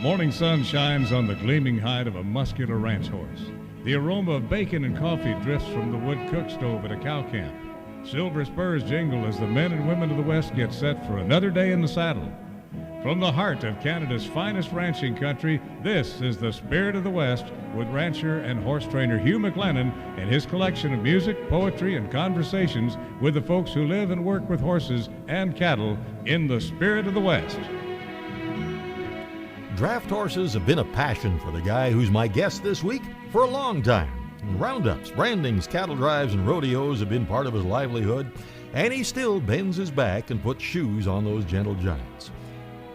morning sun shines on the gleaming hide of a muscular ranch horse. The aroma of bacon and coffee drifts from the wood cook stove at a cow camp. Silver spurs jingle as the men and women of the West get set for another day in the saddle. From the heart of Canada's finest ranching country, this is the Spirit of the West with rancher and horse trainer Hugh McLennan and his collection of music, poetry, and conversations with the folks who live and work with horses and cattle in the Spirit of the West. Draft horses have been a passion for the guy who's my guest this week for a long time. Roundups, brandings, cattle drives, and rodeos have been part of his livelihood, and he still bends his back and puts shoes on those gentle giants.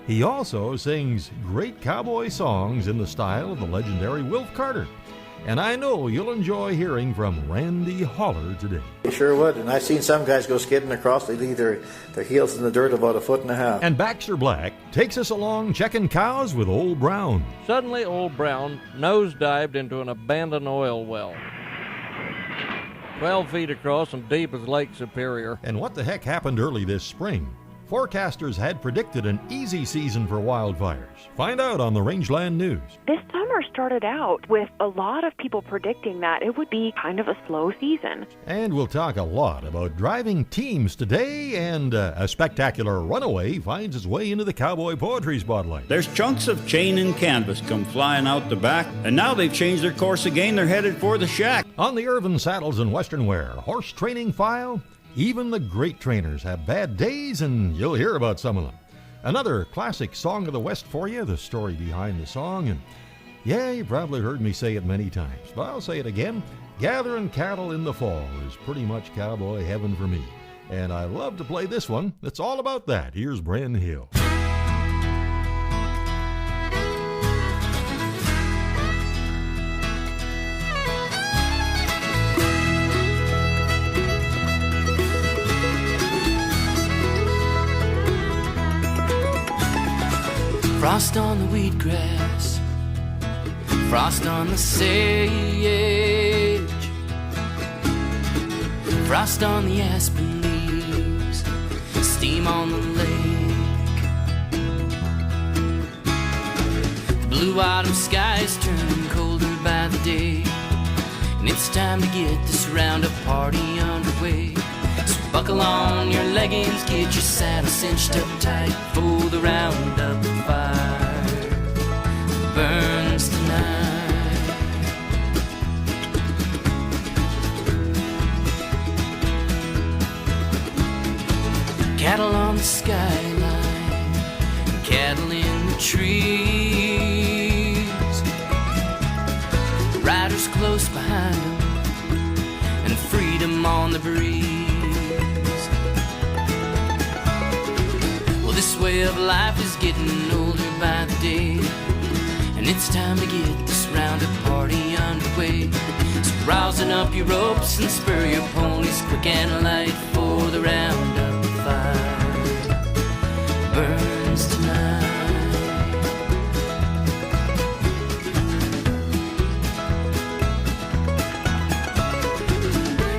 He also sings great cowboy songs in the style of the legendary Wilf Carter. And I know you'll enjoy hearing from Randy Holler today. You sure would, and I've seen some guys go skidding across, they leave their heels in the dirt about 1.5 feet. And Baxter Black takes us along checking cows with Old Brown. Suddenly, Old Brown nosedived into an abandoned oil well. 12 feet across and deep as Lake Superior. And what the heck happened early this spring? Forecasters had predicted an easy season for wildfires. Find out on the Rangeland News. This summer started out with a lot of people predicting that it would be kind of a slow season. And we'll talk a lot about driving teams today, and a spectacular runaway finds its way into the cowboy poetry spotlight. There's chunks of chain and canvas come flying out the back, and now they've changed their course again. They're headed for the shack. On the Irvin Saddles and Western Wear horse training file, even the great trainers have bad days, and you'll hear about some of them. Another classic song of the West for you, the story behind the song, and yeah, you probably heard me say it many times, but I'll say it again. Gathering cattle in the fall is pretty much cowboy heaven for me, and I love to play this one. It's all about that. Here's Bren Hill. Frost on the wheatgrass, frost on the sage, frost on the aspen leaves, steam on the lake. The blue autumn skies turn colder by the day, and it's time to get this roundup party underway. So buckle on your leggings, get your saddle cinched up tight for the roundup fire burns tonight. Cattle on the skyline, cattle in the trees, riders close behind them, and freedom on the breeze. Well, this way of life is getting older by the day, and it's time to get this roundup party underway. So rousing up your ropes and spur your ponies quick and light, for the roundup fire burns tonight.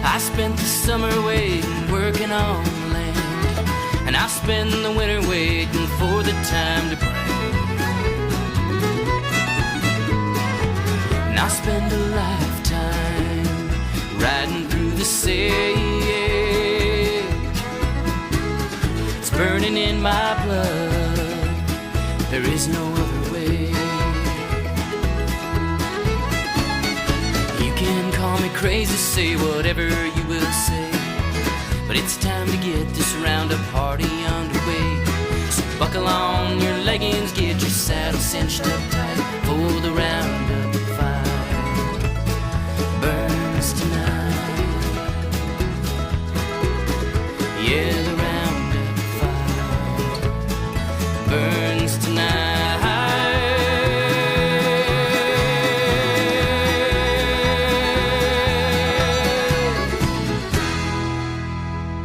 I spent the summer waiting, working on the land, and I spend the winter waiting for the time to brand. And I spend a lifetime riding through the sage. It's burning in my blood, there is no other way. You can call me crazy, say whatever you will say, but it's time to get this roundup party underway. So buckle on your leggings, get your saddle cinched up tight, for the roundup fire burns tonight. Yeah, the roundup fire burns tonight.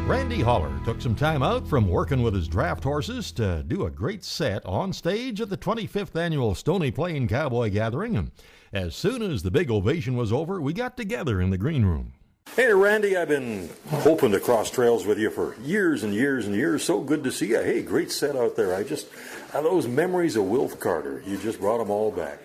Randy Holler took some time out from working with his draft horses to do a great set on stage at the 25th annual Stony Plain Cowboy Gathering, and as soon as the big ovation was over, we got together in the green room. Hey, Randy, I've been hoping to cross trails with you for years and years and years. So good to see you. Hey, great set out there. Those memories of Wilf Carter, you just brought them all back.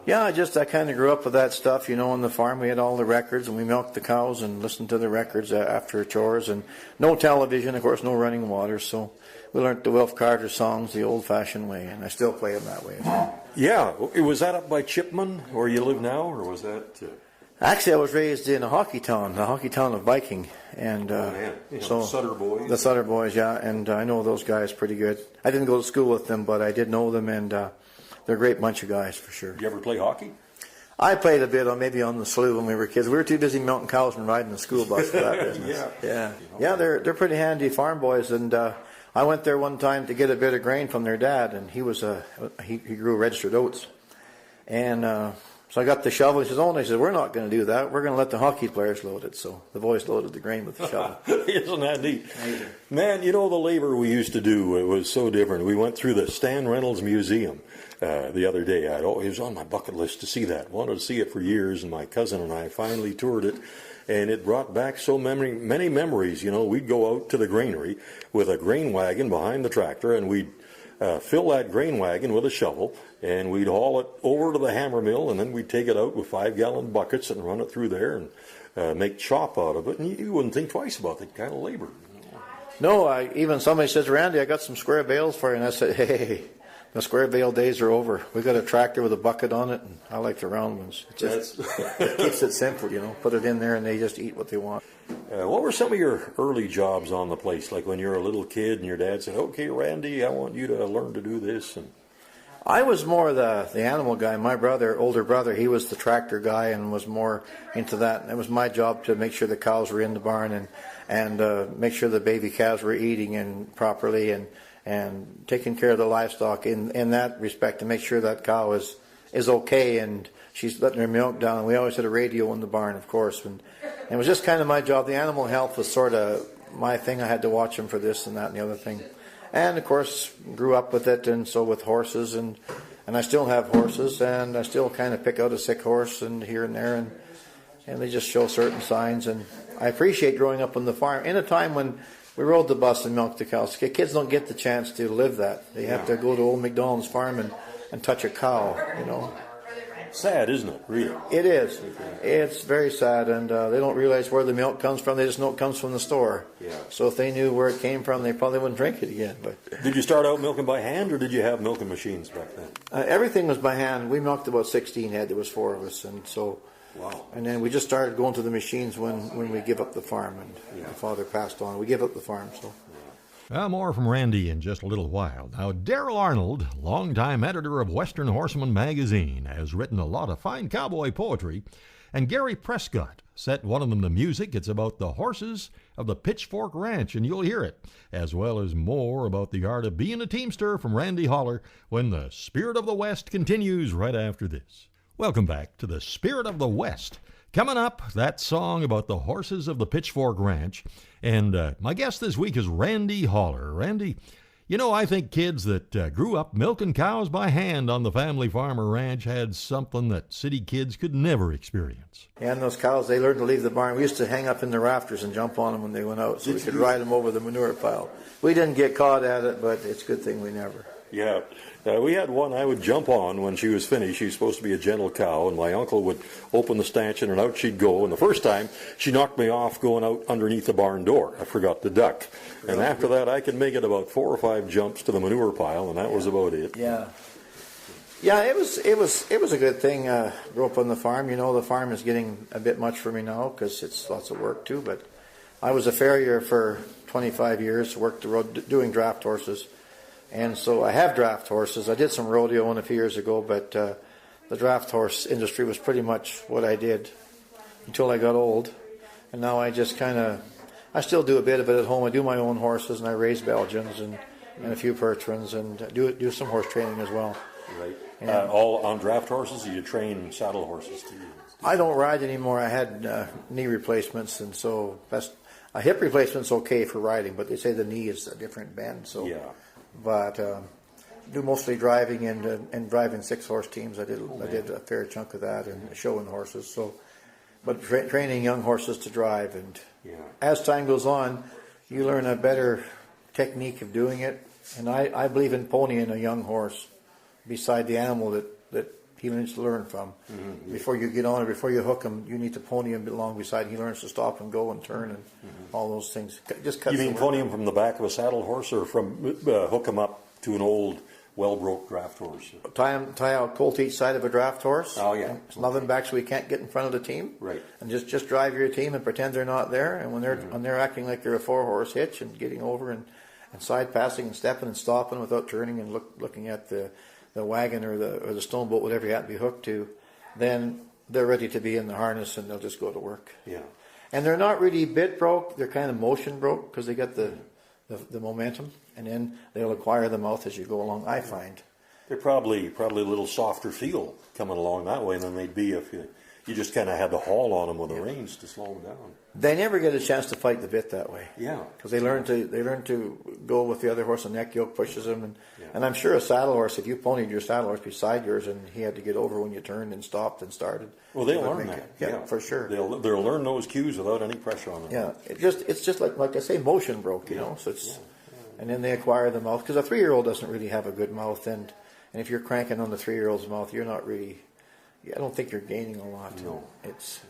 Yeah, I kind of grew up with that stuff, on the farm. We had all the records, and we milked the cows and listened to the records after chores, and no television, of course, no running water, so we learned the Wilf Carter songs the old-fashioned way, and I still play them that way. Yeah, was that up by Chipman, where you live now, or was that... Actually, I was raised in a hockey town, of Viking, and so Sutter boys. The Sutter boys, yeah, and I know those guys pretty good. I didn't go to school with them, but I did know them, and they're a great bunch of guys for sure. You ever play hockey? I played a bit maybe on the slough when we were kids. We were too busy milking cows and riding the school bus for that business. Yeah. They're pretty handy farm boys, and I went there one time to get a bit of grain from their dad, and he grew registered oats, and. So I got the shovel. He says, "Oh," and I said, "We're not going to do that. We're going to let the hockey players load it." So the boys loaded the grain with the shovel. Isn't that neat? Man, the labor we used to do, it was so different. We went through the Stan Reynolds Museum the other day. It was on my bucket list to see that. Wanted to see it for years, and my cousin and I finally toured it. And it brought back so many memories. We'd go out to the granary with a grain wagon behind the tractor, and we'd fill that grain wagon with a shovel, and we'd haul it over to the hammer mill, and then we'd take it out with 5-gallon buckets and run it through there and make chop out of it. And you wouldn't think twice about that kind of labor. No, even somebody says, "Randy, I got some square bales for you." And I said, "Hey, the square bale days are over. We got a tractor with a bucket on it, and I like the round ones. It keeps it simple, Put it in there, and they just eat what they want." What were some of your early jobs on the place? Like when you were a little kid and your dad said, "Okay, Randy, I want you to learn to do this." And I was more the animal guy. My older brother, he was the tractor guy and was more into that. And it was my job to make sure the cows were in the barn and make sure the baby calves were eating and properly and taking care of the livestock in that respect to make sure that cow is okay and she's letting her milk down. We always had a radio in the barn, of course, and it was just kind of my job. The animal health was sort of my thing. I had to watch them for this and that and the other thing. And, of course, grew up with it, and so with horses, and I still have horses, and I still kind of pick out a sick horse and here and there, and they just show certain signs. And I appreciate growing up on the farm in a time when we rode the bus and milked the cows. Kids don't get the chance to live that. They have to go to old McDonald's farm and touch a cow, Sad, isn't it, really? It is. It's very sad, and they don't realize where the milk comes from. They just know it comes from the store. Yeah. So if they knew where it came from, they probably wouldn't drink it again. But did you start out milking by hand, or did you have milking machines back then? Everything was by hand. We milked about 16 head. There was 4 of us, and so. Wow. And then we just started going to the machines when we give up the farm, and my father passed on. We give up the farm, so. More from Randy in just a little while. Now, Daryl Arnold, longtime editor of Western Horseman magazine, has written a lot of fine cowboy poetry, and Gary Prescott set one of them to music. It's about the horses of the Pitchfork Ranch, and you'll hear it, as well as more about the art of being a teamster from Randy Holler when the Spirit of the West continues right after this. Welcome back to the Spirit of the West. Coming up, that song about the horses of the Pitchfork Ranch. And my guest this week is Randy Holler. Randy, I think kids that grew up milking cows by hand on the family farm or ranch had something that city kids could never experience. And those cows, they learned to leave the barn. We used to hang up in the rafters and jump on them when they went out so we could ride them over the manure pile. We didn't get caught at it, but it's a good thing we never. Yeah. We had one I would jump on when she was finished. She was supposed to be a gentle cow, and my uncle would open the stanchion, and out she'd go. And the first time, she knocked me off going out underneath the barn door. I forgot to duck. And after that, I could make it about 4 or 5 jumps to the manure pile, and that was about it. Yeah. Yeah, it was a good thing. Grew up on the farm. The farm is getting a bit much for me now because it's lots of work too. But I was a farrier for 25 years, worked the road doing draft horses. And so I have draft horses. I did some rodeo a few years ago, but the draft horse industry was pretty much what I did until I got old. And now I just I still do a bit of it at home. I do my own horses, and I raise Belgians and a few Percherons, and do some horse training as well. Right. All on draft horses, or you train saddle horses too? I don't ride anymore. I had knee replacements, and so a hip replacement's okay for riding, but they say the knee is a different bend. So. Yeah. But do mostly driving and driving 6-horse teams. I did a fair chunk of that and showing horses. So but training young horses to drive. And Yeah. as time goes on, you learn a better technique of doing it. And I believe in ponying a young horse beside the animal that he needs to learn from. Before you get on, or before you hook him, you need to pony him along beside. He learns to stop and go and turn and all those things. Just cuts You mean the work. pony him from the back of a saddle horse, or from hook him up to an old, well-broke draft horse? Tie a colt to each side of a draft horse. Oh, yeah. Snub them back so he can't get in front of the team. Right. And just drive your team and pretend they're not there. And when they're acting like they're a 4-horse hitch and getting over and side passing and stepping and stopping without turning and looking at the wagon or the stone boat, whatever you have to be hooked to, then they're ready to be in the harness and they'll just go to work. Yeah. And they're not really bit broke; they're kind of motion broke because they get the momentum, and then they'll acquire the mouth as you go along. I find They're probably a little softer feel coming along that way than they'd be if you just kind of had to haul on them with the reins to slow them down. they never get a chance to fight the bit that way. Yeah. Because they learn to go with the other horse. The neck yoke pushes them, and I'm sure a saddle horse, if you ponied your saddle horse beside yours and he had to get over when you turned and stopped and started. Well, they'll it would learn make that. it. Yeah, for sure. They'll learn those cues without any pressure on them. Yeah, it's just like I say, motion broke, you know. So it's and then they acquire the mouth because a 3-year-old doesn't really have a good mouth, and if you're cranking on the 3-year-old's mouth, you're not really. I don't think you're gaining a lot. No, it's.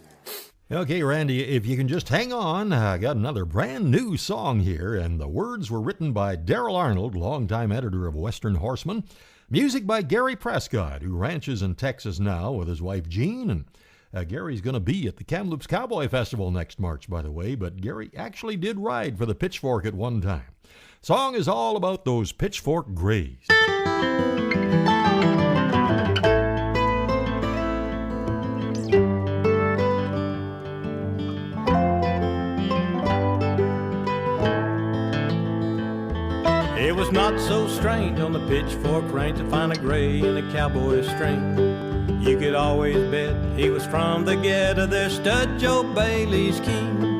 Okay, Randy, if you can just hang on, I got another brand new song here, and the words were written by Daryl Arnold, longtime editor of Western Horseman. Music by Gary Prescott, who ranches in Texas now with his wife Jean, and Gary's going to be at the Kamloops Cowboy Festival next March, by the way, but Gary actually did ride for the Pitchfork at one time. Song is all about those Pitchfork Grays. It was not so strange on the Pitchfork Range to find a gray in a cowboy string. You could always bet he was from the ghetto, their stud Joe Bailey's king.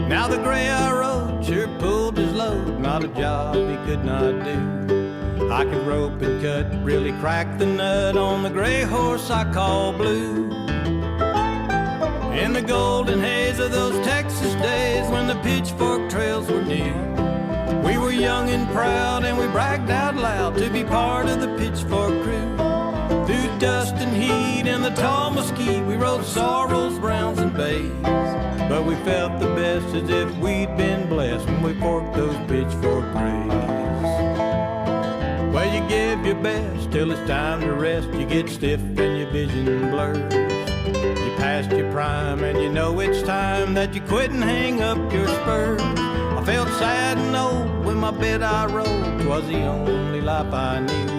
Now the gray I rode sure pulled his load, not a job he could not do. I could rope and cut, really crack the nut on the gray horse I call Blue. In the golden haze of those Texas days when the Pitchfork trails were new, we were young and proud and we bragged out loud to be part of the Pitchfork crew. Through dust and heat and the tall mesquite, we rode sorrels, browns, and bays. But we felt the best as if we'd been blessed when we forked those Pitchfork Grays. Well, you give your best till it's time to rest. You get stiff and your vision blurs. You passed your prime and you know it's time that you quit and hang up your spurs. I felt sad and old when my bed I rode. 'Twas the only life I knew.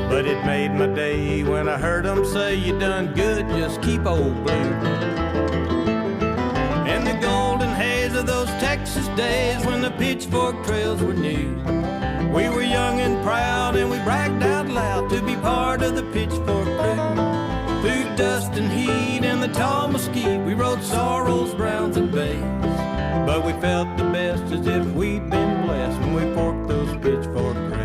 But it made my day when I heard them say, you done good, just keep old Blue. In the golden haze of those Texas days when the Pitchfork trails were new, we were young and proud and we bragged out loud to be part of the Pitchfork crew. Through dust and heat and the tall mesquite, we rode sorrels, browns, and bays. But we felt the best as if we'd been blessed when we forked those Pitchfork Grays.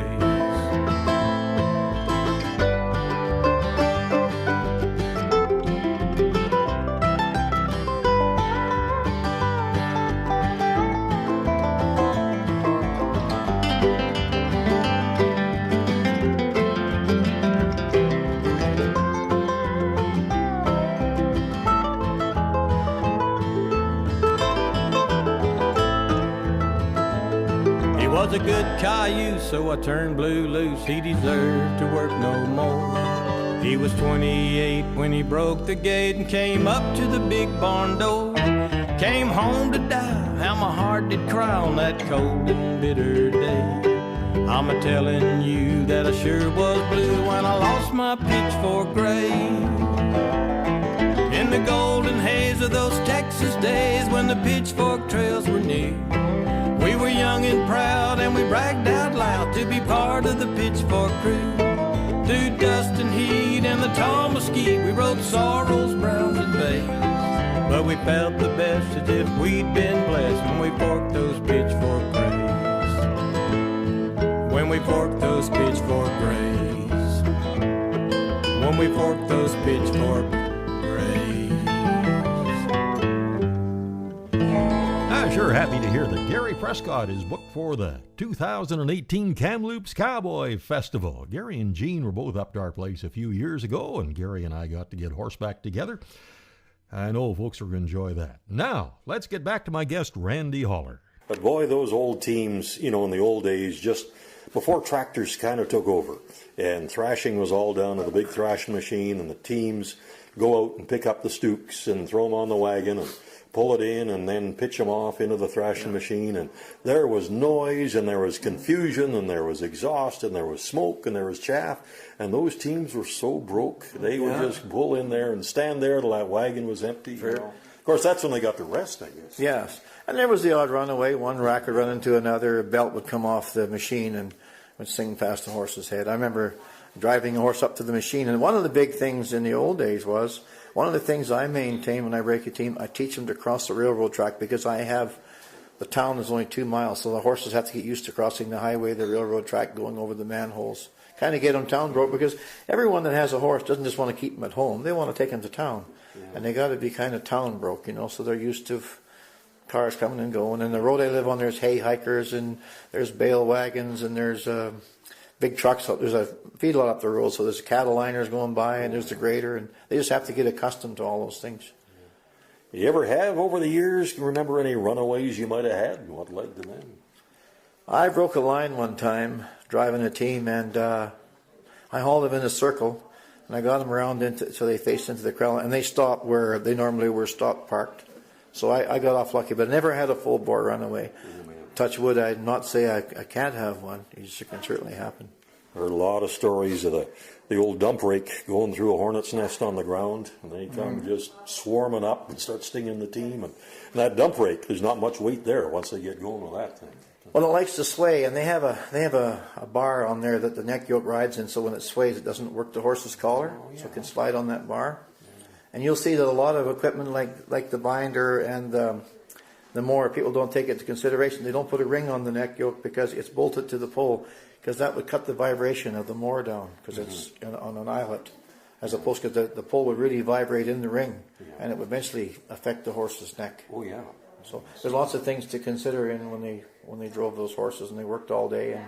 Was a good cayuse, so I turned Blue loose. He deserved to work no more. He was 28 when he broke the gate and came up to the big barn door. Came home to die, how my heart did cry on that cold and bitter day. I'm a-telling you that I sure was blue when I lost my Pitchfork Gray. In the golden haze of those Texas days when the Pitchfork trails were new, we were young and proud and we bragged out loud to be part of the Pitchfork crew. Through dust and heat and the tall mesquite, we rode sorrels, browns, and bays. But we felt the best as if we'd been blessed when we forked those Pitchfork Grays. When we forked those Pitchfork Grays. When we forked those Pitchfork Grays. sure happy to hear that Gary Prescott is booked for the 2018 Kamloops Cowboy Festival. Gary and Gene were both up to our place a few years ago, and Gary and I got to get horseback together. I know folks are going to enjoy that. Now, let's get back to my guest, Randy Holler. But boy, those old teams, in the old days, just before tractors kind of took over, and thrashing was all done with a big thrashing machine, and the teams go out and pick up the stooks and throw them on the wagon and pull it in and then pitch them off into the thrashing machine. And there was noise and there was confusion and there was exhaust and there was smoke and there was chaff. And those teams were so broke, they would just pull in there and stand there till that wagon was empty. Of course, that's when they got the rest, I guess. Yes. And there was the odd runaway. One rack would run into another, a belt would come off the machine and would sing past the horse's head. I remember driving a horse up to the machine, and one of the big things in the old days was, one of the things I maintain when I break a team, I teach them to cross the railroad track, because the town is only 2 miles, so the horses have to get used to crossing the highway, the railroad track, going over the manholes. Kind of get them town broke, because everyone that has a horse doesn't just want to keep them at home, they want to take them to town. And they got to be kind of town broke, so they're used to cars coming and going. And the road I live on, there's hay hikers, and there's bale wagons, and there's big trucks. There's a feedlot up the road, so there's cattle liners going by, and there's the grader, and they just have to get accustomed to all those things. You ever have, over the years, remember any runaways you might have had, and what led to them? I broke a line one time driving a team, and I hauled them in a circle, and I got them around so they faced into the crowd, and they stopped where they normally were parked. So I got off lucky, but I never had a full bore runaway. Touch wood, I'd not say I can't have one. It can certainly happen. Heard a lot of stories of the old dump rake going through a hornet's nest on the ground, and they come just swarming up and start stinging the team. And that dump rake, there's not much weight there once they get going with that thing. Well, it likes to sway, and they have a bar on there that the neck yoke rides in, so when it sways, it doesn't work the horse's collar, so it can slide on that bar. And you'll see that a lot of equipment like the binder and the mower, people don't take it into consideration. They don't put a ring on the neck yoke because it's bolted to the pole, because that would cut the vibration of the mower down, because it's on an eyelet, as opposed to the pole would really vibrate in the ring, and it would eventually affect the horse's neck. Oh yeah. So there's lots of things to consider in when they drove those horses, and they worked all day. And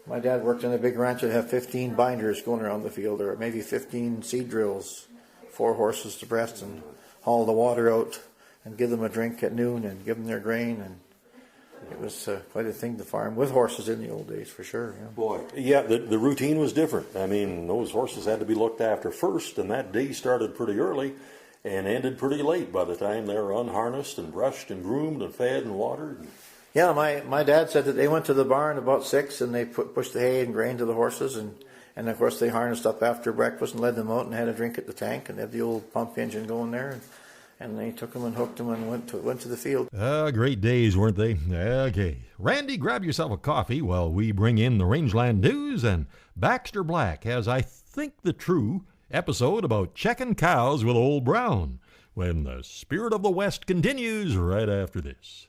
my dad worked in a big ranch that had 15 binders going around the field, or maybe 15 seed drills, 4 horses to breast, and haul the water out and give them a drink at noon and give them their grain. And it was quite a thing to farm with horses in the old days, for sure. Yeah. Boy, yeah, the routine was different. I mean, those horses had to be looked after first, and that day started pretty early and ended pretty late by the time they were unharnessed and brushed and groomed and fed and watered. Yeah, my dad said that they went to the barn about 6 and they pushed the hay and grain to the horses, and of course they harnessed up after breakfast and led them out and had a drink at the tank, and they had the old pump engine going there, and they took them and hooked them and went to the field. Great days, weren't they? Okay. Randy, grab yourself a coffee while we bring in the Rangeland News, and Baxter Black has, I think, the true episode about checking cows with Old Brown, when the Spirit of the West continues right after this.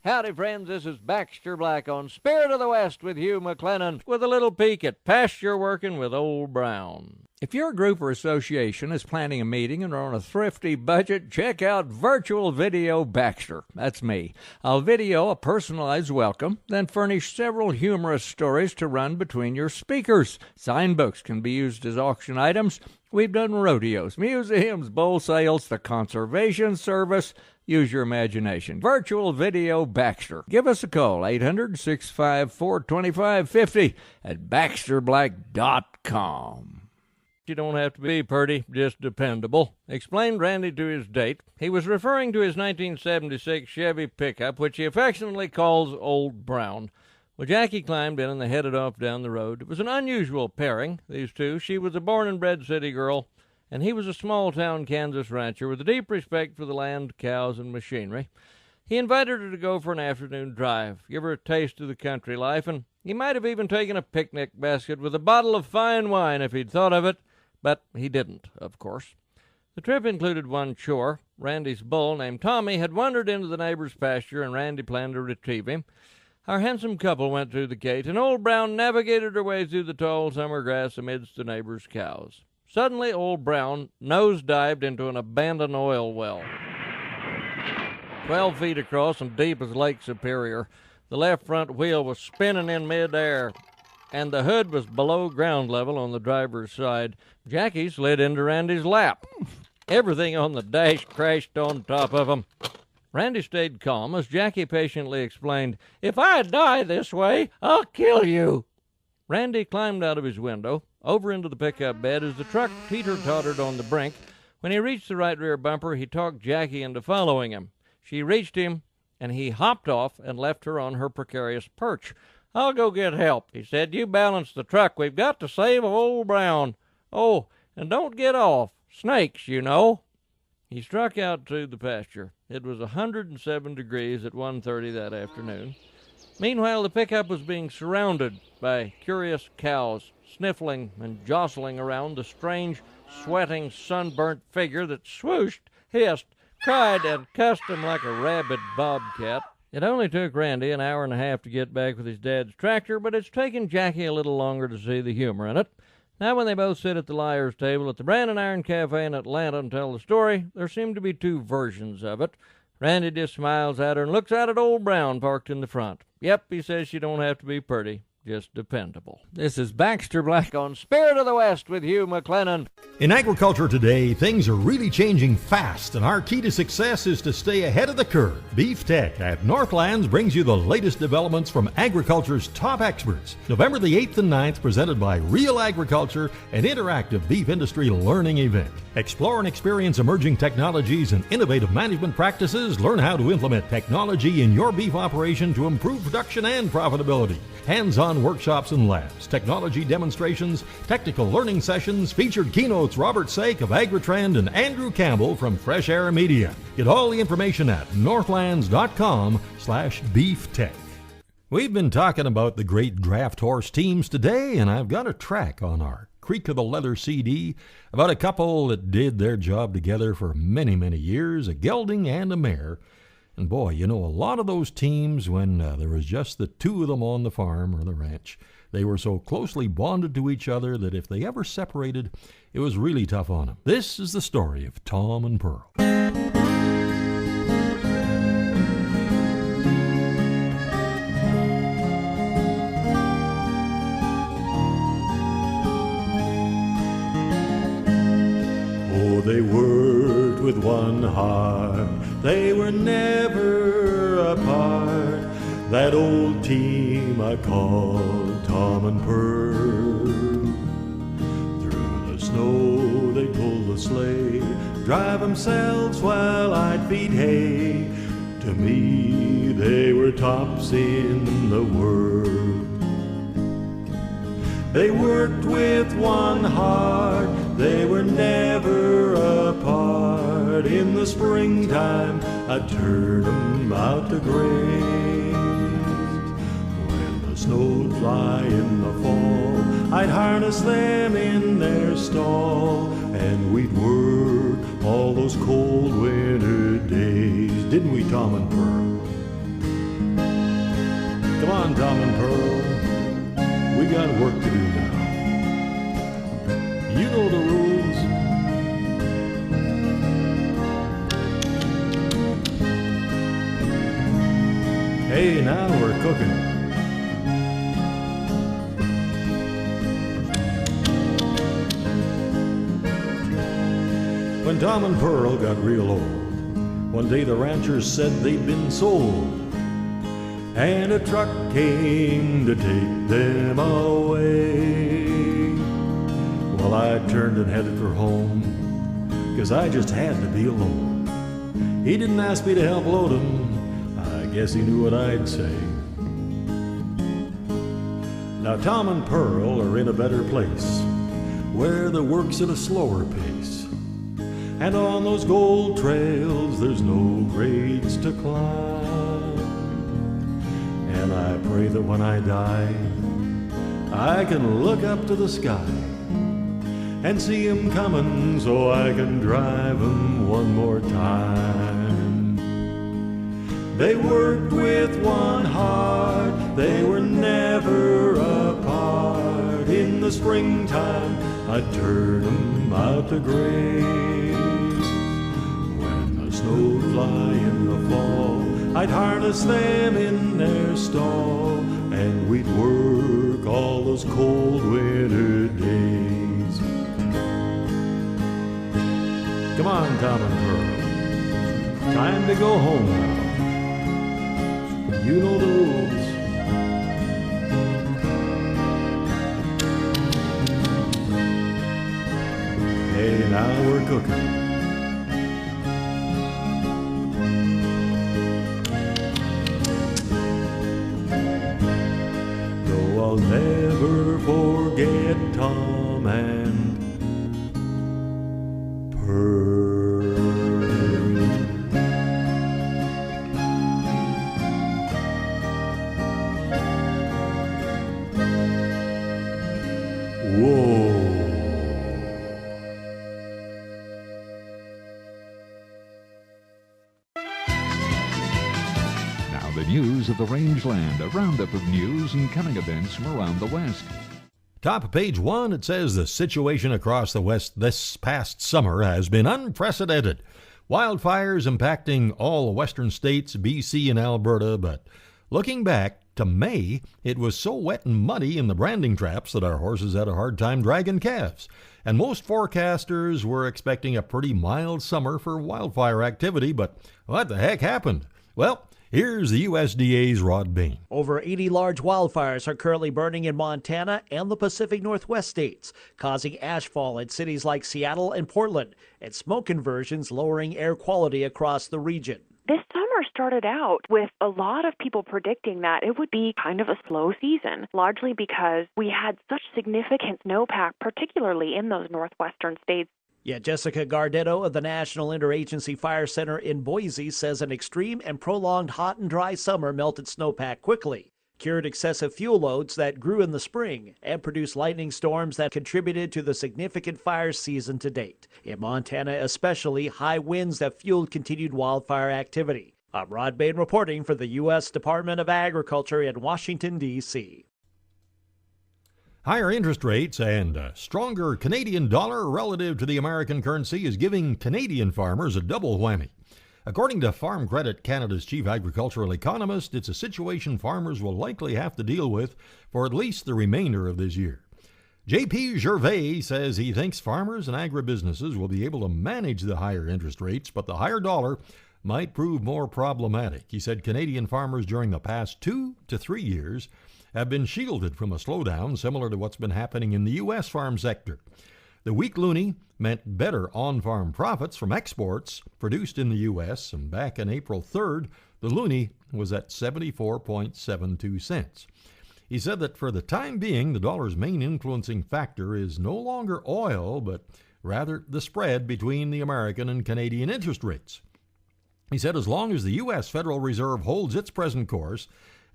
Howdy, friends. This is Baxter Black on Spirit of the West with Hugh McLennan, with a little peek at pasture working with Old Brown. If your group or association is planning a meeting and are on a thrifty budget, check out Virtual Video Baxter. That's me. I'll video a personalized welcome, then furnish several humorous stories to run between your speakers. Signbooks can be used as auction items. We've done rodeos, museums, bull sales, the Conservation Service. Use your imagination. Virtual Video Baxter. Give us a call, 800-654-2550 at baxterblack.com. You don't have to be pretty, just dependable, explained Randy to his date. He was referring to his 1976 Chevy pickup, which he affectionately calls Old Brown. Well, Jackie climbed in and they headed off down the road. It was an unusual pairing, these two. She was a born-and-bred city girl, and he was a small-town Kansas rancher with a deep respect for the land, cows, and machinery. He invited her to go for an afternoon drive, give her a taste of the country life, and he might have even taken a picnic basket with a bottle of fine wine if he'd thought of it, but he didn't, of course. The trip included one chore. Randy's bull, named Tommy, had wandered into the neighbor's pasture, and Randy planned to retrieve him. Our handsome couple went through the gate, and Old Brown navigated her way through the tall summer grass amidst the neighbor's cows. Suddenly, Old Brown nose-dived into an abandoned oil well. 12 feet across and deep as Lake Superior. The left front wheel was spinning in midair, and the hood was below ground level on the driver's side. Jackie slid into Randy's lap. Everything on the dash crashed on top of him. Randy stayed calm as Jackie patiently explained, "If I die this way, I'll kill you." Randy climbed out of his window, over into the pickup bed as the truck teeter-tottered on the brink. When he reached the right rear bumper, he talked Jackie into following him. She reached him, and he hopped off and left her on her precarious perch. "I'll go get help," he said. "You balance the truck. We've got to save Old Brown. Oh, and don't get off. Snakes, you know." He struck out to the pasture. It was 107 degrees at 1:30 that afternoon. Meanwhile, the pickup was being surrounded by curious cows, sniffling and jostling around the strange, sweating, sunburnt figure that swooshed, hissed, cried, and cussed him like a rabid bobcat. It only took Randy an hour and a half to get back with his dad's tractor, but it's taken Jackie a little longer to see the humor in it. Now when they both sit at the Liar's Table at the Brandon Iron Cafe in Atlanta and tell the story, there seem to be two versions of it. Randy just smiles at her and looks out at Old Brown parked in the front. Yep, he says she don't have to be pretty, just dependable. This is Baxter Black on Spirit of the West with Hugh McLennan. In agriculture today, things are really changing fast, and our key to success is to stay ahead of the curve. Beef Tech at Northlands brings you the latest developments from agriculture's top experts. November the 8th and 9th, presented by Real Agriculture, an interactive beef industry learning event. Explore and experience emerging technologies and innovative management practices. Learn how to implement technology in your beef operation to improve production and profitability. Hands-on workshops and labs, technology demonstrations, technical learning sessions, featured keynotes Robert Sake of Agritrend and Andrew Campbell from Fresh Air Media. Get all the information at northlands.com/beeftech. We've been talking about the great draft horse teams today, and I've got a track on our Creak of the Leather CD about a couple that did their job together for many, many years, a gelding and a mare. And boy, you know, a lot of those teams, when there was just the two of them on the farm or the ranch, they were so closely bonded to each other that if they ever separated, it was really tough on them. This is the story of Tom and Pearl. Oh, they worked with one heart, they were never apart. That old team I called Tom and Pearl. Through the snow they pulled the sleigh, drive themselves while I'd feed hay. To me they were tops in the world. They worked with one heart, they were never apart. In the springtime, I'd turn them out to graze. When the snow'd fly in the fall, I'd harness them in their stall. And we'd work all those cold winter days. Didn't we, Tom and Pearl? Come on, Tom and Pearl. We got work to do now. You know the rules. Hey, now we're cooking. When Tom and Pearl got real old, one day the ranchers said they'd been sold, and a truck came to take them away. Well, I turned and headed for home, 'cause I just had to be alone. He didn't ask me to help load him, I guess he knew what I'd say. Now Tom and Pearl are in a better place, where the work's at a slower pace, and on those gold trails there's no grades to climb. And I pray that when I die, I can look up to the sky and see him coming so I can drive him one more time. They worked with one heart, they were never apart. In the springtime, I'd turn them out to graze. When the snow fly in the fall, I'd harness them in their stall, and we'd work all those cold winter days. Come on, Tom and Pearl, time to go home now. You know the rules. Hey, now we're cooking. Though I'll never forget Tom and Pearl. Whoa. Now the news of the Rangeland, a roundup of news and coming events from around the West. Top of page 1, it says the situation across the West this past summer has been unprecedented. Wildfires impacting all the western states, BC and Alberta, but looking back to May, it was so wet and muddy in the branding traps that our horses had a hard time dragging calves. And most forecasters were expecting a pretty mild summer for wildfire activity, but what the heck happened? Well, here's the USDA's Rod Bain. Over 80 large wildfires are currently burning in Montana and the Pacific Northwest states, causing ashfall in cities like Seattle and Portland, and smoke conversions lowering air quality across the region. This summer started out with a lot of people predicting that it would be kind of a slow season, largely because we had such significant snowpack, particularly in those northwestern states. Yet Jessica Gardetto of the National Interagency Fire Center in Boise says an extreme and prolonged hot and dry summer melted snowpack quickly, cured excessive fuel loads that grew in the spring, and produced lightning storms that contributed to the significant fire season to date. In Montana especially, high winds that fueled continued wildfire activity. I'm Rod Bain reporting for the U.S. Department of Agriculture in Washington, D.C. Higher interest rates and a stronger Canadian dollar relative to the American currency is giving Canadian farmers a double whammy. According to Farm Credit Canada's chief agricultural economist, it's a situation farmers will likely have to deal with for at least the remainder of this year. J.P. Gervais says he thinks farmers and agribusinesses will be able to manage the higher interest rates, but the higher dollar might prove more problematic. He said Canadian farmers during the past 2 to 3 years have been shielded from a slowdown similar to what's been happening in the U.S. farm sector. The weak loonie meant better on-farm profits from exports produced in the U.S., and back on April 3rd, the loonie was at 74.72 cents. He said that for the time being, the dollar's main influencing factor is no longer oil, but rather the spread between the American and Canadian interest rates. He said as long as the U.S. Federal Reserve holds its present course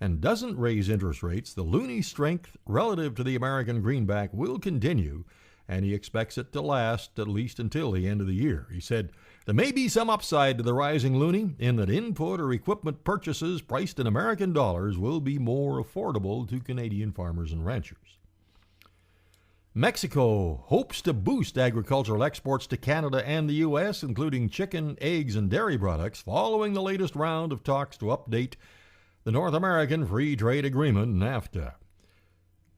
and doesn't raise interest rates, the loonie strength relative to the American greenback will continue, and he expects it to last at least until the end of the year. He said there may be some upside to the rising loonie in that input or equipment purchases priced in American dollars will be more affordable to Canadian farmers and ranchers. Mexico hopes to boost agricultural exports to Canada and the U.S., including chicken, eggs, and dairy products, following the latest round of talks to update the North American Free Trade Agreement, NAFTA.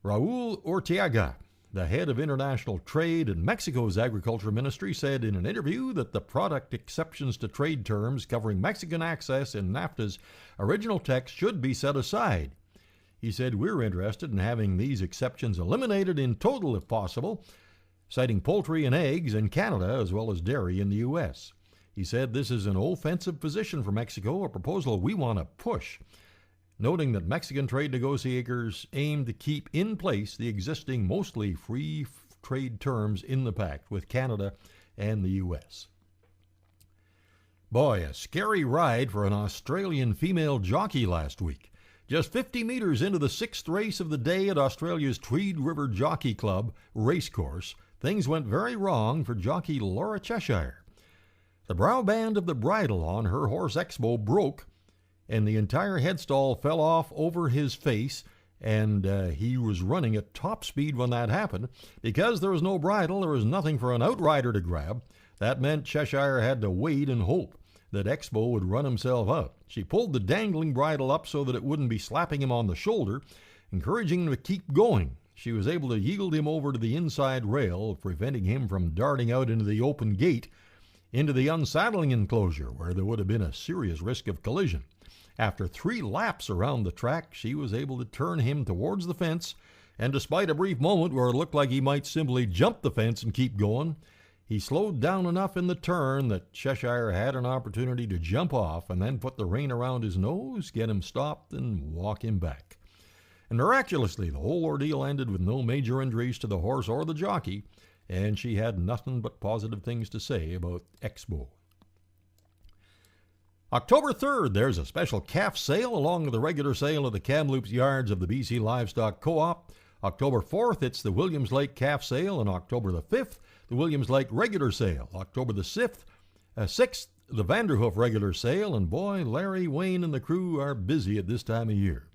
Raul Ortega, the head of international trade in Mexico's agriculture ministry, said in an interview that the product exceptions to trade terms covering Mexican access in NAFTA's original text should be set aside. He said, "We're interested in having these exceptions eliminated in total if possible," citing poultry and eggs in Canada as well as dairy in the U.S. He said, "This is an offensive position for Mexico, a proposal we want to push," noting that Mexican trade negotiators aim to keep in place the existing mostly free trade terms in the pact with Canada and the U.S. Boy, a scary ride for an Australian female jockey last week. Just 50 meters into the sixth race of the day at Australia's Tweed River Jockey Club racecourse, things went very wrong for jockey Laura Cheshire. The brow band of the bridle on her horse Expo broke, and the entire headstall fell off over his face, and he was running at top speed when that happened. Because there was no bridle, there was nothing for an outrider to grab. That meant Cheshire had to wait and hope. that Expo would run himself out. She pulled the dangling bridle up so that it wouldn't be slapping him on the shoulder, encouraging him to keep going. She was able to yield him over to the inside rail, preventing him from darting out into the open gate into the unsaddling enclosure, where there would have been a serious risk of collision. After 3 laps around the track, she was able to turn him towards the fence, and despite a brief moment where it looked like he might simply jump the fence and keep going, he slowed down enough in the turn that Cheshire had an opportunity to jump off and then put the rein around his nose, get him stopped, and walk him back. And miraculously, the whole ordeal ended with no major injuries to the horse or the jockey, and she had nothing but positive things to say about Expo. October 3rd, there's a special calf sale along with the regular sale of the Kamloops yards of the BC Livestock Co-op. October 4th, it's the Williams Lake calf sale, and October the 5th, the Williams Lake regular sale. October the 6th, the Vanderhoof regular sale, and boy, Larry, Wayne, and the crew are busy at this time of year.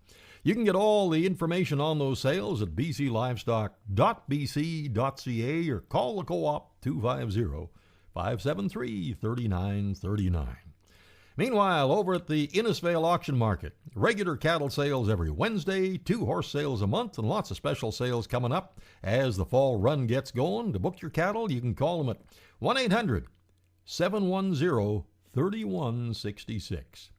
You can get all the information on those sales at bclivestock.bc.ca or call the co-op 250-573-3939. Meanwhile, over at the Innisfail Auction Market, regular cattle sales every Wednesday, 2 horse sales a month, and lots of special sales coming up as the fall run gets going. To book your cattle, you can call them at 1-800-710-3166.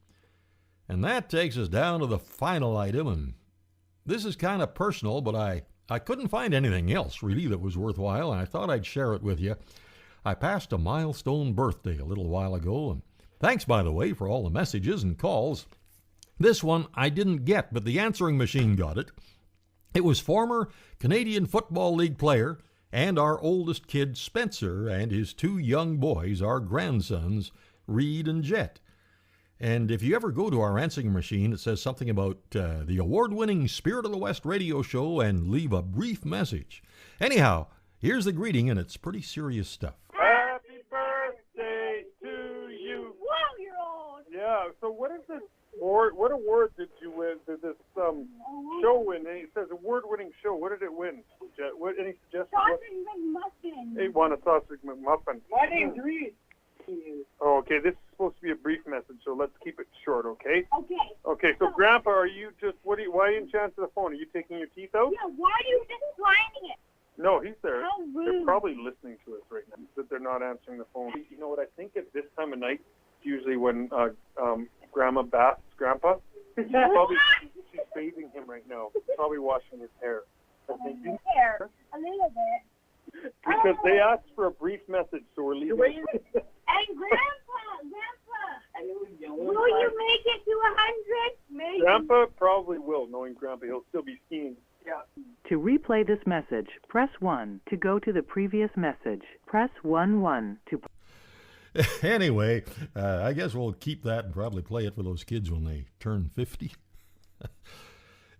And that takes us down to the final item, and this is kind of personal, but I couldn't find anything else really that was worthwhile, and I thought I'd share it with you. I passed a milestone birthday a little while ago, and thanks, by the way, for all the messages and calls. This one I didn't get, but the answering machine got it. It was former Canadian Football League player and our oldest kid, Spencer, and his 2 young boys, our grandsons, Reed and Jet. And if you ever go to our answering machine, it says something about the award-winning Spirit of the West radio show and leave a brief message. Anyhow, here's the greeting, and it's pretty serious stuff. Happy birthday to you. 12-year-old. Yeah, so what is this award? What award did you win? Did this show win? And it says award-winning show. What did it win? What, any suggestions? Sausage McMuffin. It won a sausage McMuffin. My name's Reed. Oh, okay, this is supposed to be a brief message, so let's keep it short, okay? Okay. Okay, so Grandpa, are you just, why are you in charge of the phone? Are you taking your teeth out? Yeah, why are you just sliding it? No, he's there. How rude. They're probably listening to us right now, that they're not answering the phone. You know what, I think at this time of night, usually when Grandma baths Grandpa, she's bathing him right now, probably washing his hair. I think. Hair, a little bit. Because they asked for a brief message, so we're leaving. And Grandpa, will you make it to 100? Maybe. Grandpa probably will, knowing Grandpa. He'll still be skiing. Yeah. To replay this message, press 1. To go to the previous message, press 1 to... Anyway, I guess we'll keep that and probably play it for those kids when they turn 50.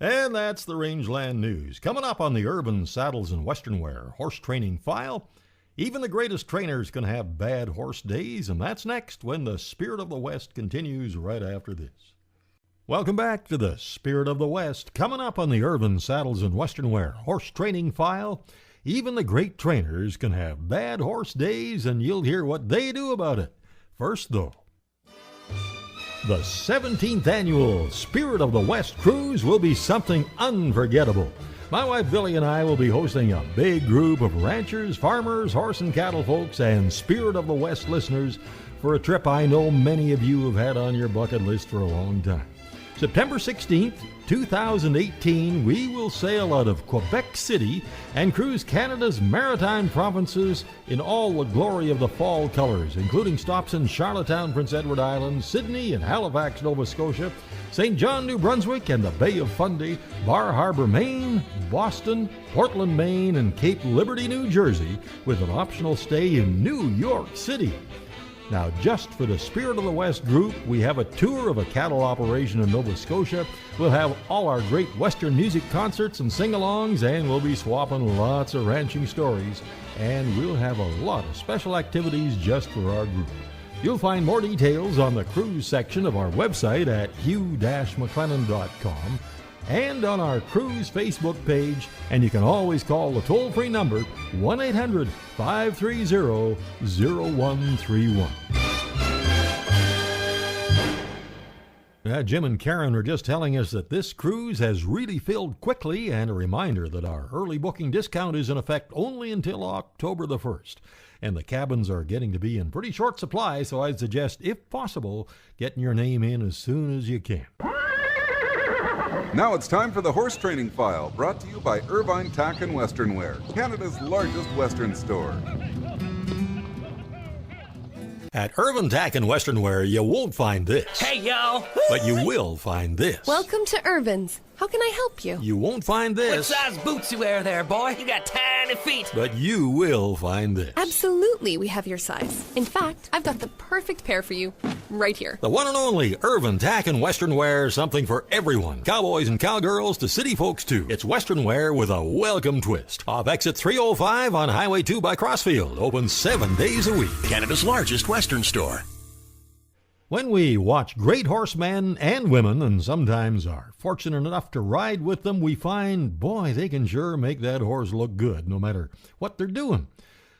And that's the Rangeland News. Coming up on the Urban Saddles and Western Wear Horse Training File, even the greatest trainers can have bad horse days, and that's next when the Spirit of the West continues right after this. Welcome back to the Spirit of the West. Coming up on the Urban Saddles and Western Wear Horse Training File, even the great trainers can have bad horse days, and you'll hear what they do about it. First, though, the 17th annual Spirit of the West Cruise will be something unforgettable. My wife Billy and I will be hosting a big group of ranchers, farmers, horse and cattle folks, and Spirit of the West listeners for a trip I know many of you have had on your bucket list for a long time. September 16th, 2018, we will sail out of Quebec City and cruise Canada's maritime provinces in all the glory of the fall colors, including stops in Charlottetown, Prince Edward Island, Sydney and Halifax, Nova Scotia, St. John, New Brunswick and the Bay of Fundy, Bar Harbor, Maine, Boston, Portland, Maine, and Cape Liberty, New Jersey, with an optional stay in New York City. Now, just for the Spirit of the West group, we have a tour of a cattle operation in Nova Scotia. We'll have all our great Western music concerts and sing-alongs, and we'll be swapping lots of ranching stories. And we'll have a lot of special activities just for our group. You'll find more details on the cruise section of our website at hugh-mclennan.com and on our cruise Facebook page, and you can always call the toll-free number 1-800-530-0131. Jim and Karen were just telling us that this cruise has really filled quickly, and a reminder that our early booking discount is in effect only until October the 1st. And the cabins are getting to be in pretty short supply, so I'd suggest, if possible, getting your name in as soon as you can. Now it's time for the Horse Training File, brought to you by Irvine Tack and Western Wear, Canada's largest Western store. At Irvine Tack and Western Wear, you won't find this. Hey, yo! But you will find this. Welcome to Irvin's. How can I help you? You won't find this. What size boots you wear there, boy? You got tiny feet. But you will find this. Absolutely, we have your size. In fact, I've got the perfect pair for you right here. The one and only Irvine Tack and Western Wear, something for everyone. Cowboys and cowgirls to city folks too. It's Western Wear with a welcome twist. Off exit 305 on Highway 2 by Crossfield. Open 7 days a week. Canada's largest Western store. When we watch great horsemen and women, and sometimes are fortunate enough to ride with them, we find, boy, they can sure make that horse look good no matter what they're doing.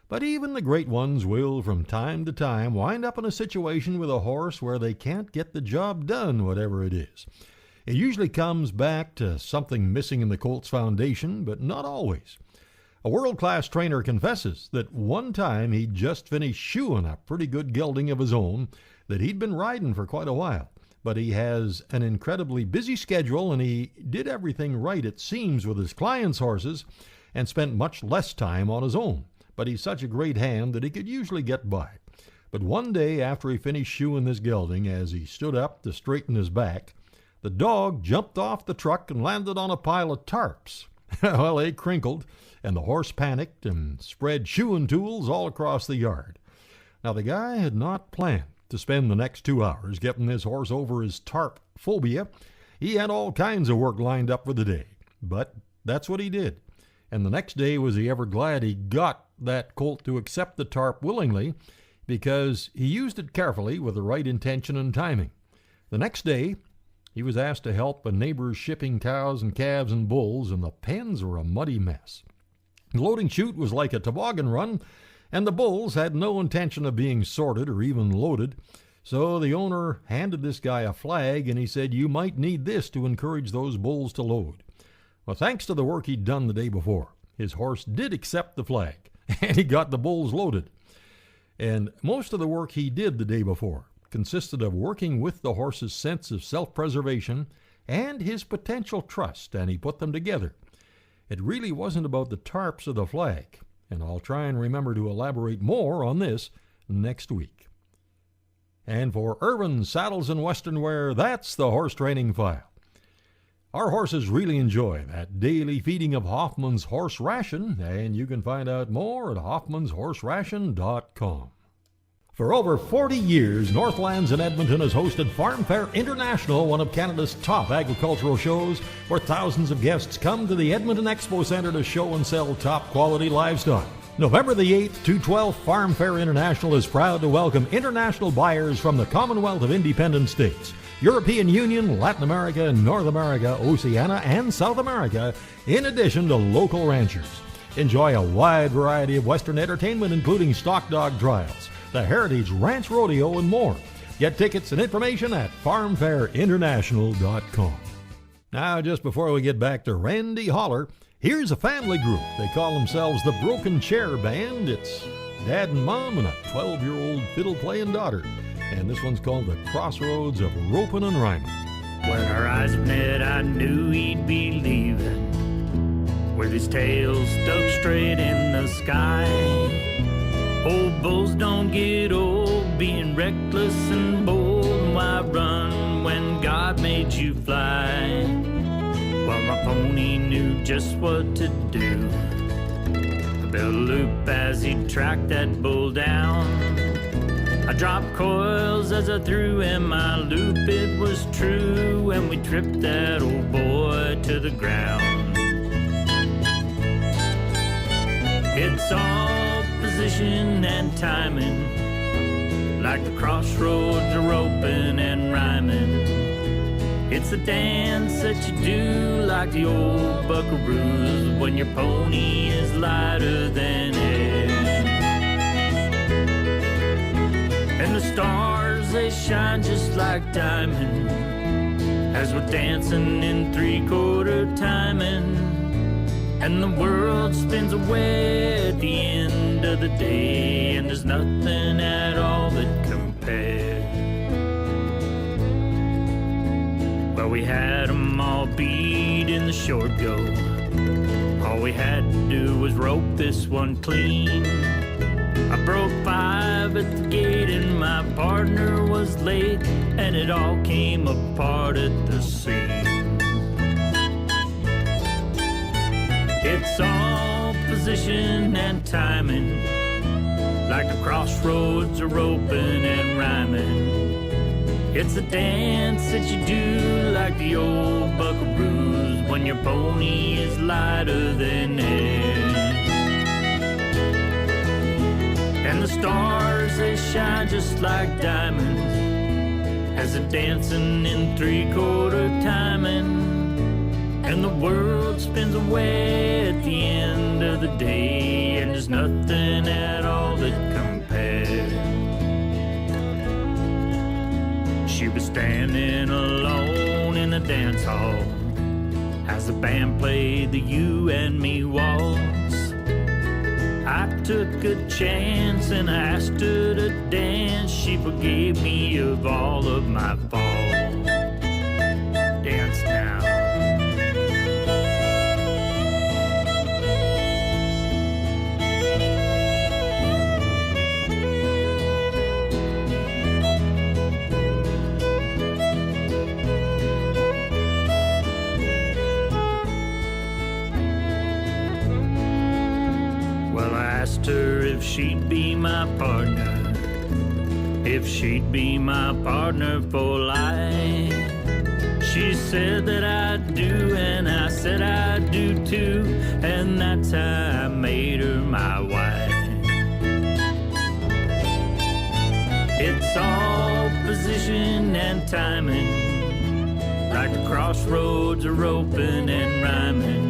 But even the great ones will, from time to time, wind up in a situation with a horse where they can't get the job done, whatever it is. It usually comes back to something missing in the colt's foundation, but not always. A world-class trainer confesses that one time he'd just finished shoeing a pretty good gelding of his own that he'd been riding for quite a while. But he has an incredibly busy schedule, and he did everything right, it seems, with his clients' horses and spent much less time on his own. But he's such a great hand that he could usually get by. But one day after he finished shoeing this gelding, as he stood up to straighten his back, the dog jumped off the truck and landed on a pile of tarps. Well, they crinkled, and the horse panicked and spread shoeing tools all across the yard. Now, the guy had not planned to spend the next 2 hours getting this horse over his tarp phobia. He had all kinds of work lined up for the day, but that's what he did. And the next day was he ever glad he got that colt to accept the tarp willingly, because he used it carefully with the right intention and timing. The next day, he was asked to help a neighbor shipping cows and calves and bulls, and the pens were a muddy mess. The loading chute was like a toboggan run, and the bulls had no intention of being sorted or even loaded. So the owner handed this guy a flag, and he said, "You might need this to encourage those bulls to load." Well, thanks to the work he'd done the day before, his horse did accept the flag, and he got the bulls loaded. And most of the work he did the day before consisted of working with the horse's sense of self-preservation and his potential trust, and he put them together. It really wasn't about the tarps or the flag, and I'll try and remember to elaborate more on this next week. And for Irvine Saddles and Western Wear, that's the Horse Training File. Our horses really enjoy that daily feeding of Hoffman's Horse Ration, and you can find out more at hoffmanshorseration.com. For over 40 years, Northlands in Edmonton has hosted Farm Fair International, one of Canada's top agricultural shows, where thousands of guests come to the Edmonton Expo Centre to show and sell top-quality livestock. November the 8th to 12th, Farm Fair International is proud to welcome international buyers from the Commonwealth of Independent States, European Union, Latin America, North America, Oceania, and South America, in addition to local ranchers. Enjoy a wide variety of Western entertainment, including stock dog trials, the Heritage Ranch Rodeo, and more. Get tickets and information at farmfairinternational.com. Now, just before we get back to Randy Holler, here's a family group. They call themselves the Broken Chair Band. It's Dad and Mom and a 12-year-old fiddle-playing daughter. And this one's called The Crossroads of Ropin' and Rhymin'. When our eyes met, I knew he'd be leaving, with his tail stuck straight in the sky. Old bulls don't get old, being reckless and bold. Why run when God made you fly? Well, my pony knew just what to do. I built a loop as he tracked that bull down. I dropped coils as I threw in my loop. It was true, and we tripped that old boy to the ground. It's all position and timing, like the crossroads are open and rhyming. It's a dance that you do like the old buckaroos when your pony is lighter than air. And the stars, they shine just like diamonds as we're dancing in three-quarter timing, and the world spins away at the end of the day, and there's nothing at all that compares. Well, we had 'em all beat in the short go. All we had to do was rope this one clean. I broke 5 at the gate and my partner was late, and it all came apart at the seams. It's all position and timing, like a crossroads are roping and rhyming. It's a dance that you do like the old buckaroos when your pony is lighter than air. And the stars, they shine just like diamonds as they're dancing in three-quarter timing, and the world spins away at the end of the day, and there's nothing at all that compares. She was standing alone in the dance hall as the band played the You and Me waltz. I took a chance and I asked her to dance. She forgave me of all of my faults. Dance now. Her if she'd be my partner, if she'd be my partner for life. She said that I do, and I said I do too, and that's how I made her my wife. It's all position and timing, like the crossroads are open and rhyming.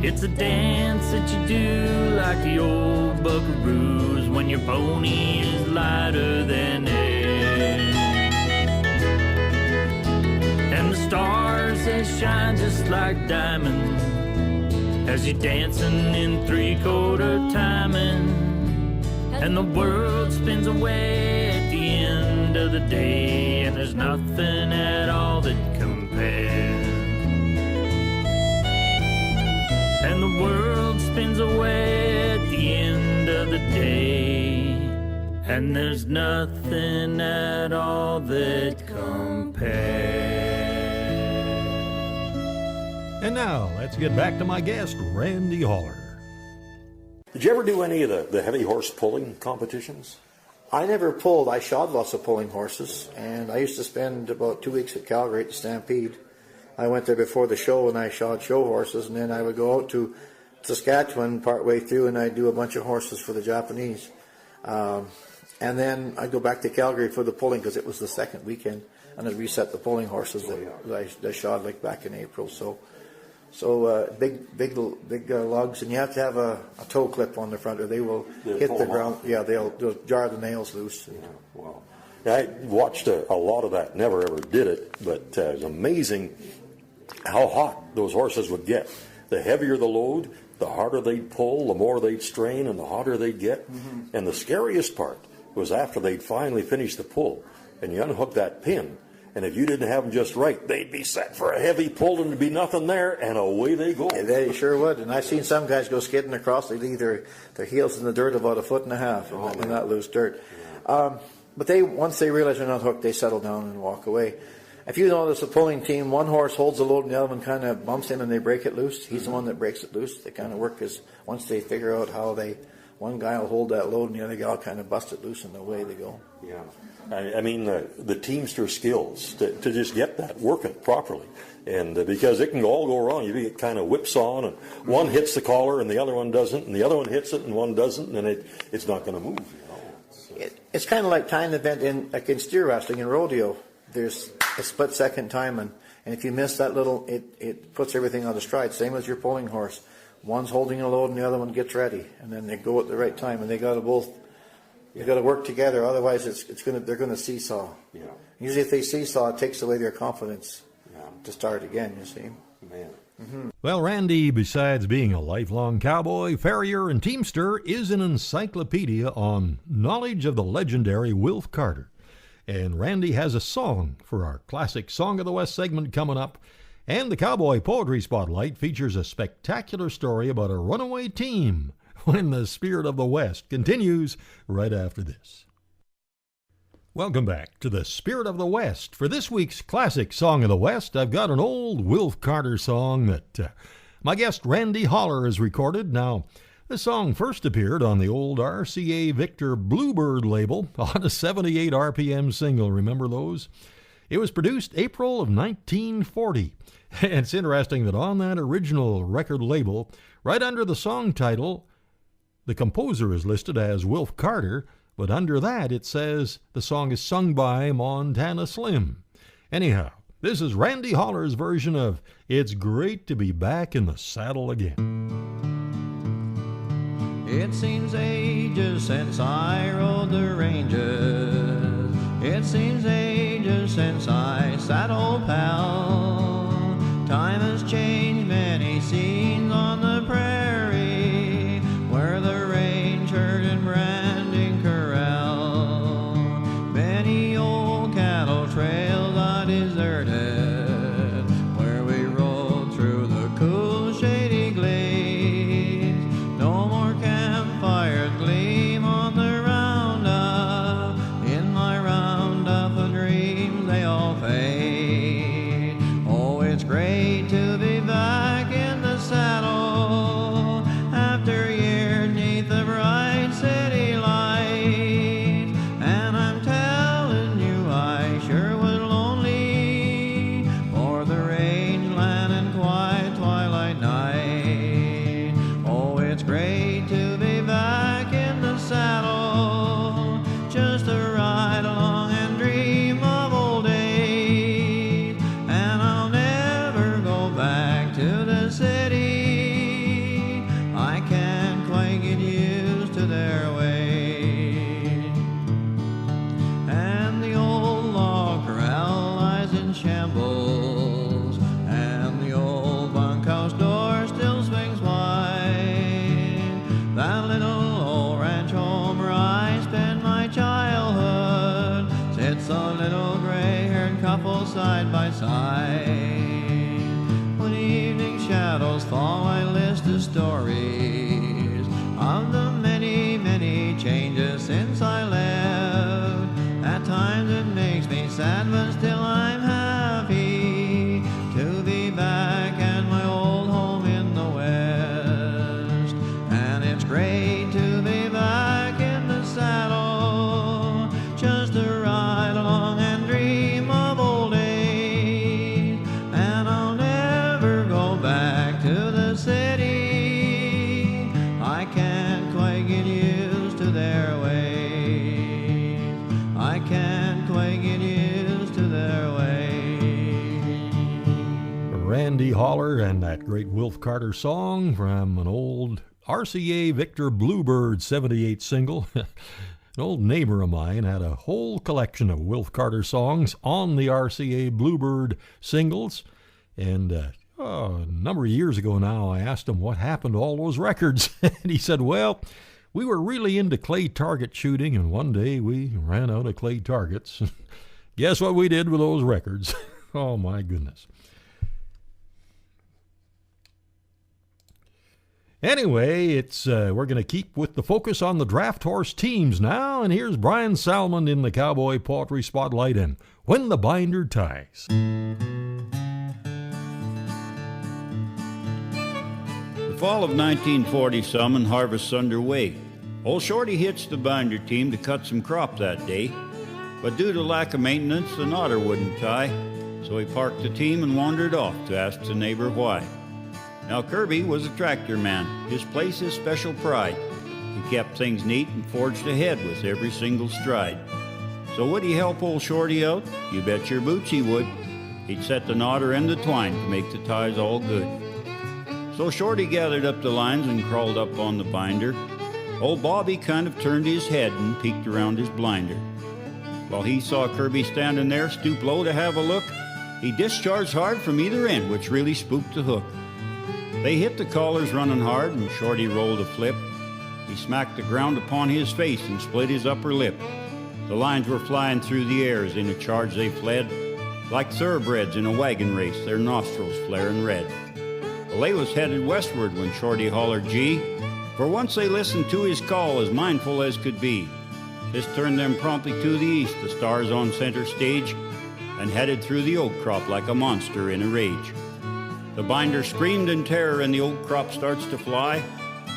It's a dance that you do like the old buckaroos when your pony is lighter than air. And the stars, they shine just like diamonds as you're dancing in three-quarter timing, and the world spins away at the end of the day, and there's nothing at all that compares. And the world spins away at the end of the day, and there's nothing at all that compares. And now, let's get back to my guest, Randy Holler. Did you ever do any of the heavy horse pulling competitions? I never pulled. I shod lots of pulling horses, and I used to spend about 2 weeks at Calgary at the Stampede. I went there before the show and I shod show horses, and then I would go out to Saskatchewan partway through and I'd do a bunch of horses for the Japanese. And then I'd go back to Calgary for the pulling because it was the second weekend, and I'd reset the pulling horses that I shod like back in April. So big lugs, and you have to have a toe clip on the front or they will hit the ground. Yeah, they'll jar the nails loose. Yeah, wow. I watched a lot of that, never ever did it, but it was amazing how hot those horses would get. The heavier the load, the harder they'd pull, the more they'd strain, and the hotter they'd get. Mm-hmm. And the scariest part was after they'd finally finished the pull, and you unhook that pin, and if you didn't have them just right, they'd be set for a heavy pull and there'd be nothing there, and away they go. Yeah, they sure would. And I've seen some guys go skidding across. They leave their heels in the dirt about 1.5 feet in that loose dirt. Yeah. But once they realize they're not hooked, they settle down and walk away. If you notice a pulling team, one horse holds the load and the other one kind of bumps in and they break it loose. He's the one that breaks it loose. They kind of work as once they figure out how one guy will hold that load and the other guy will kind of bust it loose and away they go. Yeah. I mean, the teamster skills to just get that working properly. And because it can all go wrong. You get kind of whipsaw and one hits the collar and the other one doesn't, and the other one hits it and one doesn't, and it's not going to move. It's kind of like tying the event in steer wrestling and rodeo. There's a split-second timing, and if you miss that little, it puts everything out of stride. Same as your pulling horse. One's holding a load and the other one gets ready, and then they go at the right time, and they got to both. You got to work together, otherwise they're going to seesaw. Yeah. Usually, if they seesaw, it takes away their confidence. to start again, you see. Man. Well, Randy, besides being a lifelong cowboy, farrier, and teamster, is an encyclopedia on knowledge of the legendary Wilf Carter. And Randy has a song for our classic Song of the West segment coming up. And the Cowboy Poetry Spotlight features a spectacular story about a runaway team when the Spirit of the West continues right after this. Welcome back to the Spirit of the West. For this week's classic Song of the West, I've got an old Wilf Carter song that my guest Randy Holler has recorded. Now, this song first appeared on the old RCA Victor Bluebird label on a 78 RPM single. Remember those? It was produced April of 1940. And it's interesting that on that original record label, right under the song title, the composer is listed as Wilf Carter, but under that it says the song is sung by Montana Slim. Anyhow, this is Randy Holler's version of It's Great to Be Back in the Saddle Again. It seems ages since I rode the ranges. It seems ages since I sat old pal. Time has changed many scenes on the prairie where the range herd and branding corral. Many old cattle trails I deserted where we rode through the cool shady glades. No more campfire gleam on the roundup. In my roundup of dreams they all fade. Oh, it's great to be back in the saddle after years neath the bright city lights. And I'm telling you, I sure was lonely for the rangeland and quiet twilight night. Oh, it's great to be back in the saddle, just to ride along and dream of old days. And I'll never go back to the city. I can't quite get used to their ways. And the old log corral lies in shambles, and the old bunkhouse door still swings wide. That little old ranch home where I spent my childhood sits a little gray-haired couple side by side. When evening shadows fall, I list the stories of the many, many changes since I left. At times it makes me sad, but still I'm happy to be back at my old home in the West. And it's great to be back in the saddle, just to ride along and dream of old days. And I'll never go back to the city. I can't quite get used to their ways. I can't quite get used to their ways. Randy Holler and that great Wilf Carter song from an old RCA Victor Bluebird 78 single. An old neighbor of mine had a whole collection of Wilf Carter songs on the RCA Bluebird singles. And a number of years ago now, I asked him what happened to all those records. And he said, well, we were really into clay target shooting, and one day we ran out of clay targets. Guess what we did with those records? Oh, my goodness. Anyway, it's we're going to keep with the focus on the draft horse teams now, and here's Brian Salmon in the Cowboy Poetry Spotlight and When the Binder Ties. The fall of 1940 and harvest's underway. Old Shorty hits the binder team to cut some crop that day, but due to lack of maintenance, the knotter wouldn't tie, so he parked the team and wandered off to ask the neighbor why. Now Kirby was a tractor man, his place his special pride. He kept things neat and forged ahead with every single stride. So would he help old Shorty out? You bet your boots he would. He'd set the knotter and the twine to make the ties all good. So Shorty gathered up the lines and crawled up on the binder. Old Bobby kind of turned his head and peeked around his blinder. While he saw Kirby standing there, stoop low to have a look, He discharged hard from either end, which really spooked the hook. They hit the collars running hard, and Shorty rolled a flip. He smacked the ground upon his face and split his upper lip. The lines were flying through the air as in a charge they fled. Like thoroughbreds in a wagon race, their nostrils flaring red. Well, they was headed westward when Shorty hollered gee. For once they listened to his call as mindful as could be. This turned them promptly to the east, the stars on center stage, and headed through the oak crop like a monster in a rage. The binder screamed in terror and the oak crop starts to fly.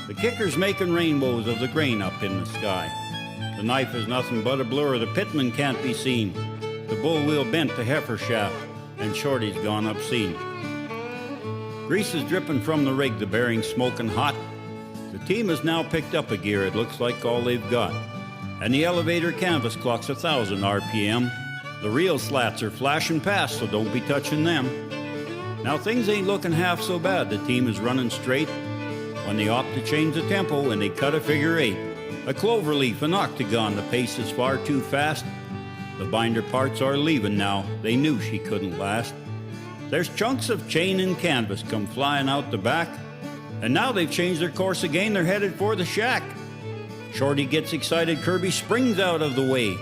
The kicker's making rainbows of the grain up in the sky. The knife is nothing but a blur, the pitman can't be seen. The bull wheel bent the heifer shaft, and Shorty's gone obscene. Grease is dripping from the rig, the bearing's smoking hot. The team has now picked up a gear, it looks like all they've got. And the elevator canvas clocks 1,000 RPM. The reel slats are flashing past, so don't be touching them. Now things ain't looking half so bad, the team is running straight. When they opt to change the tempo and they cut a figure eight. A clover leaf, an octagon, the pace is far too fast. The binder parts are leaving now, they knew she couldn't last. There's chunks of chain and canvas come flying out the back. And now they've changed their course again, they're headed for the shack. Shorty gets excited, Kirby springs out of the way.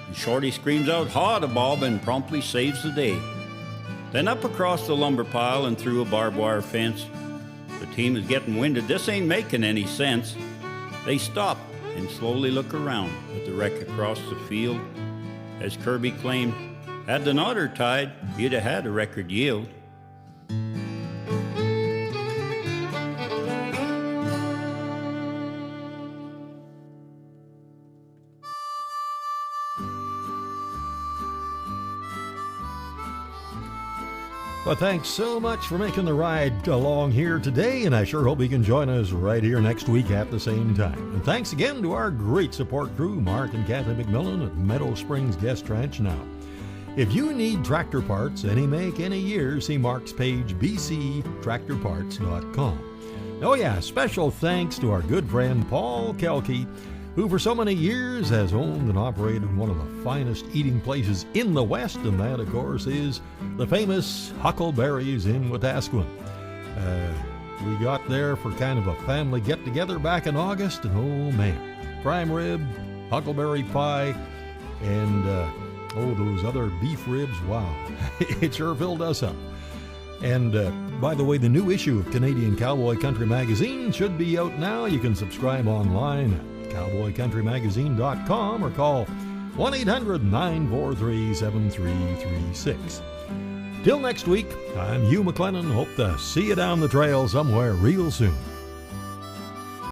And Shorty screams out, "Haw!" to Bob and promptly saves the day. Then up across the lumber pile and through a barbed wire fence. The team is getting winded, this ain't making any sense. They stop and slowly look around at the wreck across the field. As Kirby claimed, had the knotter tied, you'd have had a record yield. Well, thanks so much for making the ride along here today, and I sure hope you can join us right here next week at the same time. And thanks again to our great support crew, Mark and Kathy McMillan at Meadow Springs Guest Ranch Now. If you need tractor parts, any make, any year, see Mark's page, bctractorparts.com. Oh yeah, special thanks to our good friend Paul Kelke, who for so many years has owned and operated one of the finest eating places in the West, and that, of course, is the famous Huckleberry's in Wetaskiwin. We got there for kind of a family get-together back in August, and oh man, prime rib, huckleberry pie, and those other beef ribs, wow, it sure filled us up. And by the way, the new issue of Canadian Cowboy Country Magazine should be out now. You can subscribe online at cowboycountrymagazine.com or call 1-800-943-7336. Till next week, I'm Hugh McLennan. Hope to see you down the trail somewhere real soon.